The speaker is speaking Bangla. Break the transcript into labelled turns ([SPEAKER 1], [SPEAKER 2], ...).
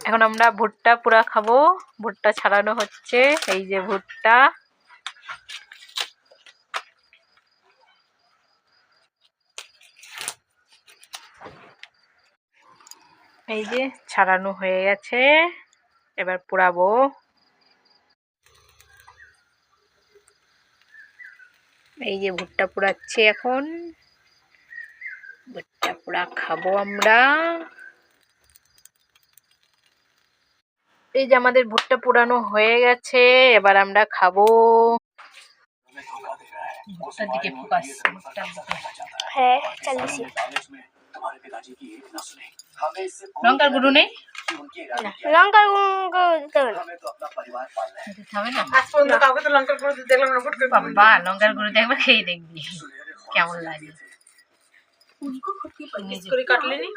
[SPEAKER 1] এখন আমরা ভুট্টা পুরা খাবো। ভুট্টা ছাড়ানো হচ্ছে, এই যে ভুট্টা। এই যে ছাড়ানো হয়ে গেছে, এবার পোড়াবো। এই যে ভুট্টা পোড়াচ্ছে, এখন ভুট্টা পোড়া খাবো আমরা। এই যে আমাদের ভুট্টা পোড়ানো হয়ে গেছে, এবার আমরা খাবো। ভুট্টার দিকে ফোকাস, ভুট্টার দিকে।
[SPEAKER 2] হ্যাঁ চালিয়েছি।
[SPEAKER 1] লঙ্কার গুঁড়ো নেই,
[SPEAKER 2] লঙ্কার গুঁড়ো দিতে হবে না।
[SPEAKER 1] হবে না।
[SPEAKER 3] আজ পর্যন্ত কাউকে তো লঙ্কার গুঁড়ো দিতে দেখলাম না। ফুট করে
[SPEAKER 1] বাবা, লঙ্কার গুঁড়ো দিয়ে একবার খেয়ে দেখবি কেমন লাগে।
[SPEAKER 3] পিস করে কাটলে নি।